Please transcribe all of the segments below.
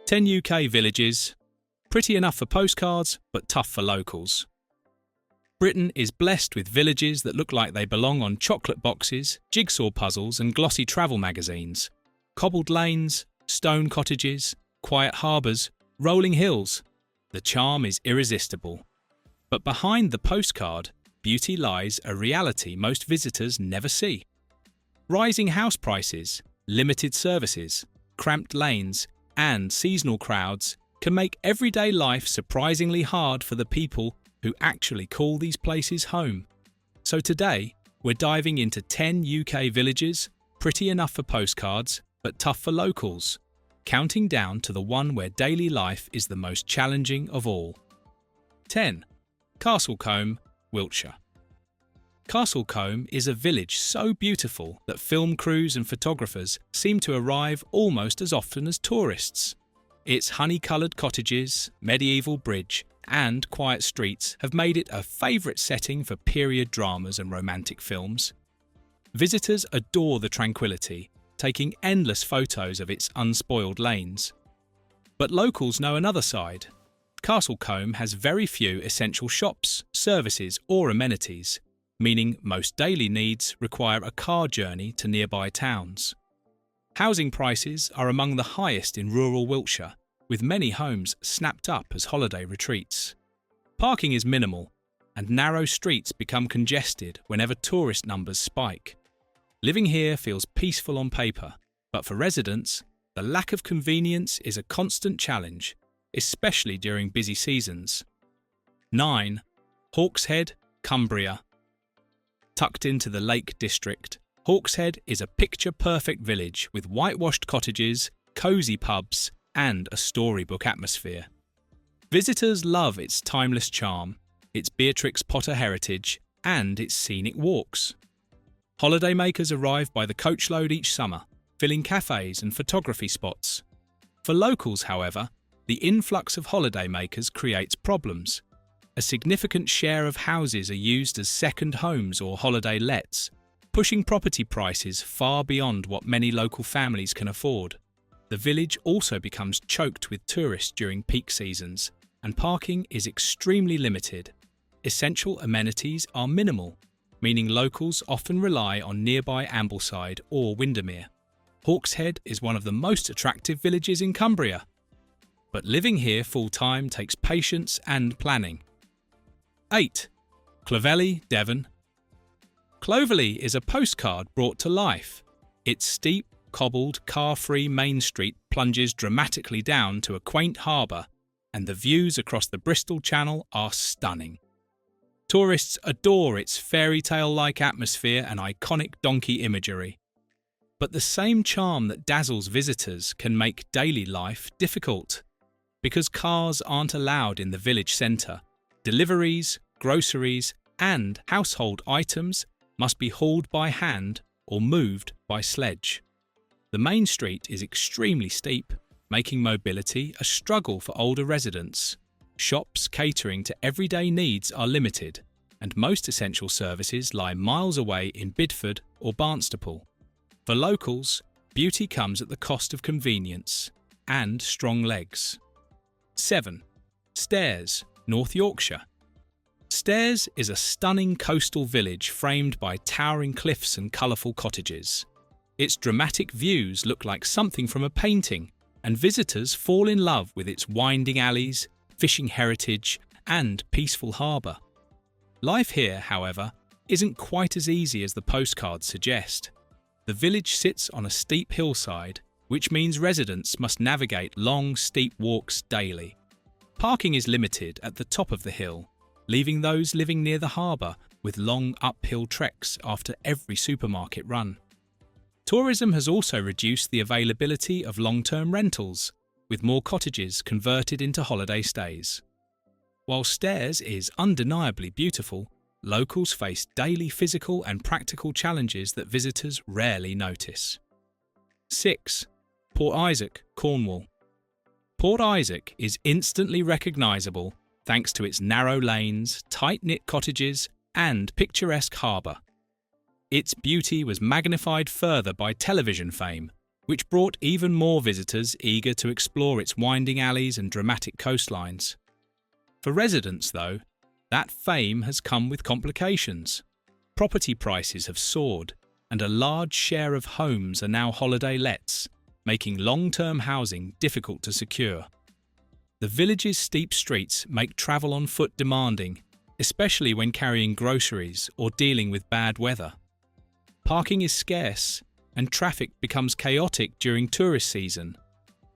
10 UK villages, pretty enough for postcards, but tough for locals. Britain is blessed with villages that look like they belong on chocolate boxes, jigsaw puzzles and glossy travel magazines. Cobbled lanes, stone cottages, quiet harbours, rolling hills. The charm is irresistible. But behind the postcard, beauty lies a reality most visitors never see. Rising house prices, limited services, cramped lanes, and seasonal crowds can make everyday life surprisingly hard for the people who actually call these places home. So today, we're diving into 10 UK villages, pretty enough for postcards, but tough for locals, counting down to the one where daily life is the most challenging of all. 10. Combe, Wiltshire. Combe is a village so beautiful that film crews and photographers seem to arrive almost as often as tourists. Its honey-coloured cottages, medieval bridge, and quiet streets have made it a favourite setting for period dramas and romantic films. Visitors adore the tranquillity, taking endless photos of its unspoiled lanes. But locals know another side. Combe has very few essential shops, services or amenities, meaning most daily needs require a car journey to nearby towns. Housing prices are among the highest in rural Wiltshire, with many homes snapped up as holiday retreats. Parking is minimal, and narrow streets become congested whenever tourist numbers spike. Living here feels peaceful on paper, but for residents, the lack of convenience is a constant challenge, especially during busy seasons. 9. Hawkshead, Cumbria. Tucked into the Lake District, Hawkshead is a picture-perfect village with whitewashed cottages, cosy pubs, and a storybook atmosphere. Visitors love its timeless charm, its Beatrix Potter heritage, and its scenic walks. Holidaymakers arrive by the coachload each summer, filling cafes and photography spots. For locals, however, the influx of holidaymakers creates problems. A significant share of houses are used as second homes or holiday lets, pushing property prices far beyond what many local families can afford. The village also becomes choked with tourists during peak seasons, and parking is extremely limited. Essential amenities are minimal, meaning locals often rely on nearby Ambleside or Windermere. Hawkshead is one of the most attractive villages in Cumbria, but living here full-time takes patience and planning. 8. Clovelly, Devon. Clovelly is a postcard brought to life. Its steep, cobbled, car-free main street plunges dramatically down to a quaint harbour, and the views across the Bristol Channel are stunning. Tourists adore its fairy tale-like atmosphere and iconic donkey imagery. But the same charm that dazzles visitors can make daily life difficult. Because cars aren't allowed in the village centre, deliveries, groceries, and household items must be hauled by hand or moved by sledge. The main street is extremely steep, making mobility a struggle for older residents. Shops catering to everyday needs are limited, and most essential services lie miles away in Bidford or Barnstaple. For locals, beauty comes at the cost of convenience and strong legs. 7. Staithes, North Yorkshire. Staithes is a stunning coastal village framed by towering cliffs and colourful cottages. Its dramatic views look like something from a painting, and visitors fall in love with its winding alleys, fishing heritage, and peaceful harbour. Life here, however, isn't quite as easy as the postcards suggest. The village sits on a steep hillside, which means residents must navigate long, steep walks daily. Parking is limited at the top of the hill, leaving those living near the harbour with long uphill treks after every supermarket run. Tourism has also reduced the availability of long-term rentals, with more cottages converted into holiday stays. While Staithes is undeniably beautiful, locals face daily physical and practical challenges that visitors rarely notice. 6. Port Isaac, Cornwall. Port Isaac is instantly recognisable thanks to its narrow lanes, tight-knit cottages, and picturesque harbour. Its beauty was magnified further by television fame, which brought even more visitors eager to explore its winding alleys and dramatic coastlines. For residents, though, that fame has come with complications. Property prices have soared, and a large share of homes are now holiday lets, making long-term housing difficult to secure. The village's steep streets make travel on foot demanding, especially when carrying groceries or dealing with bad weather. Parking is scarce, and traffic becomes chaotic during tourist season.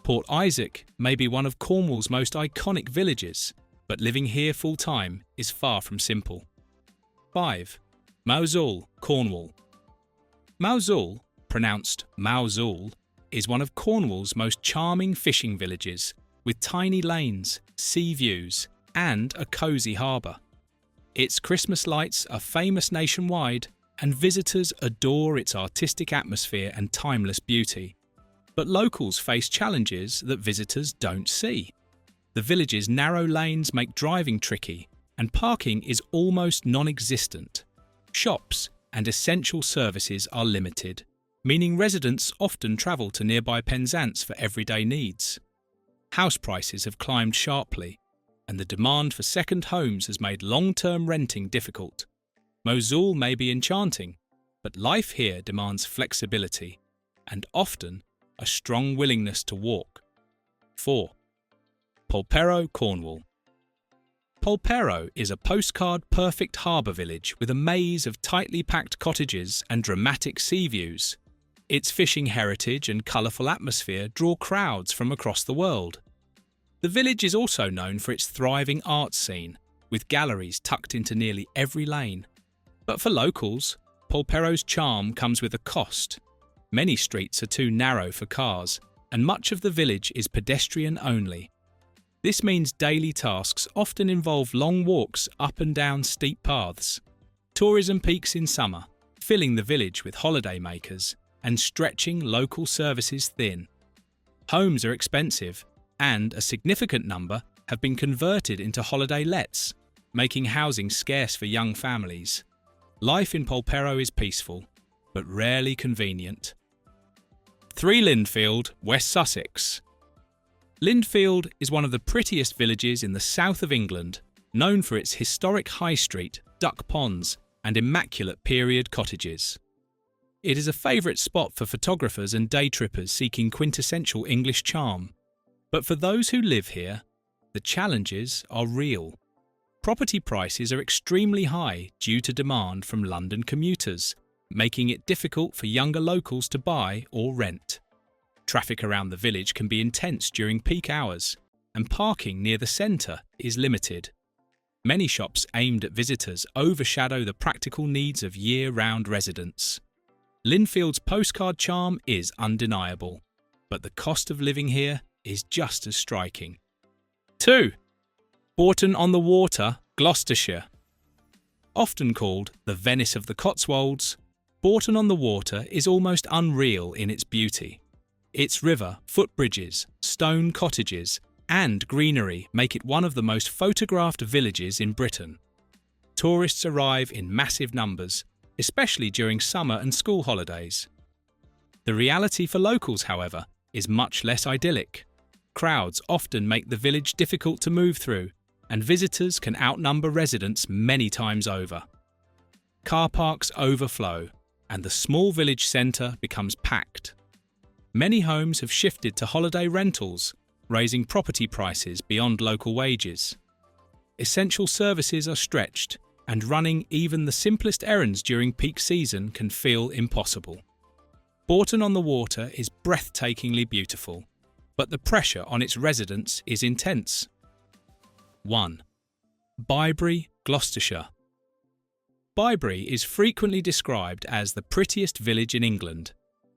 Port Isaac may be one of Cornwall's most iconic villages, but living here full-time is far from simple. 5. Mousehole, Cornwall. Mousehole, pronounced Mousehole, is one of Cornwall's most charming fishing villages, with tiny lanes, sea views, and a cosy harbour. Its Christmas lights are famous nationwide, and visitors adore its artistic atmosphere and timeless beauty. But locals face challenges that visitors don't see. The village's narrow lanes make driving tricky, and parking is almost non-existent. Shops and essential services are limited, meaning residents often travel to nearby Penzance for everyday needs. House prices have climbed sharply, and the demand for second homes has made long-term renting difficult. Mousehole may be enchanting, but life here demands flexibility and often a strong willingness to walk. 4. Polperro, Cornwall. Polperro is a postcard-perfect harbour village with a maze of tightly packed cottages and dramatic sea views. Its fishing heritage and colourful atmosphere draw crowds from across the world. The village is also known for its thriving arts scene, with galleries tucked into nearly every lane. But for locals, Polperro's charm comes with a cost. Many streets are too narrow for cars, and much of the village is pedestrian only. This means daily tasks often involve long walks up and down steep paths. Tourism peaks in summer, filling the village with holidaymakers and stretching local services thin. Homes are expensive, and a significant number have been converted into holiday lets, making housing scarce for young families. Life in Polperro is peaceful, but rarely convenient. 3. Lindfield, West Sussex. Lindfield is one of the prettiest villages in the south of England, known for its historic high street, duck ponds, and immaculate period cottages. It is a favourite spot for photographers and day trippers seeking quintessential English charm. But for those who live here, the challenges are real. Property prices are extremely high due to demand from London commuters, making it difficult for younger locals to buy or rent. Traffic around the village can be intense during peak hours, and parking near the centre is limited. Many shops aimed at visitors overshadow the practical needs of year-round residents. Lindfield's postcard charm is undeniable, but the cost of living here is just as striking. 2. Bourton-on-the-Water, Gloucestershire. Often called the Venice of the Cotswolds, Bourton-on-the-Water is almost unreal in its beauty. Its river, footbridges, stone cottages, and greenery make it one of the most photographed villages in Britain. Tourists arrive in massive numbers, especially during summer and school holidays. The reality for locals, however, is much less idyllic. Crowds often make the village difficult to move through, and visitors can outnumber residents many times over. Car parks overflow, and the small village centre becomes packed. Many homes have shifted to holiday rentals, raising property prices beyond local wages. Essential services are stretched, and running even the simplest errands during peak season can feel impossible. Bourton-on-the-Water is breathtakingly beautiful, but the pressure on its residents is intense. 1. Bibury, Gloucestershire. Bibury is frequently described as the prettiest village in England,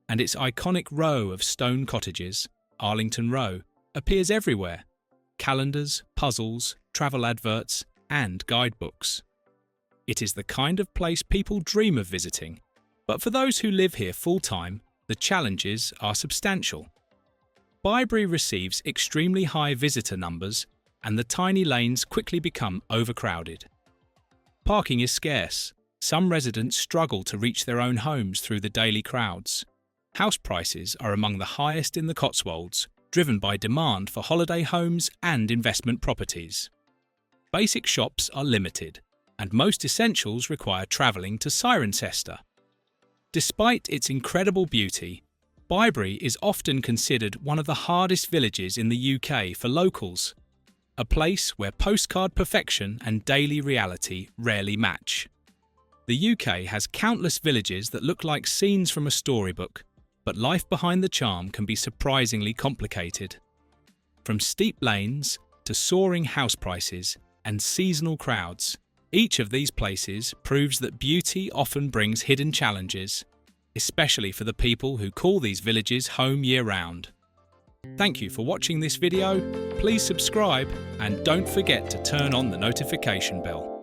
and its iconic row of stone cottages, Arlington Row, appears everywhere: calendars, puzzles, travel adverts, and guidebooks. It is the kind of place people dream of visiting, but for those who live here full-time, the challenges are substantial. Bibury receives extremely high visitor numbers, and the tiny lanes quickly become overcrowded. Parking is scarce. Some residents struggle to reach their own homes through the daily crowds. House prices are among the highest in the Cotswolds, driven by demand for holiday homes and investment properties. Basic shops are limited, and most essentials require travelling to Cirencester. Despite its incredible beauty, Bibury is often considered one of the hardest villages in the UK for locals, a place where postcard perfection and daily reality rarely match. The UK has countless villages that look like scenes from a storybook, but life behind the charm can be surprisingly complicated. From steep lanes to soaring house prices and seasonal crowds, each of these places proves that beauty often brings hidden challenges, especially for the people who call these villages home year-round. Thank you for watching this video. Please subscribe and don't forget to turn on the notification bell.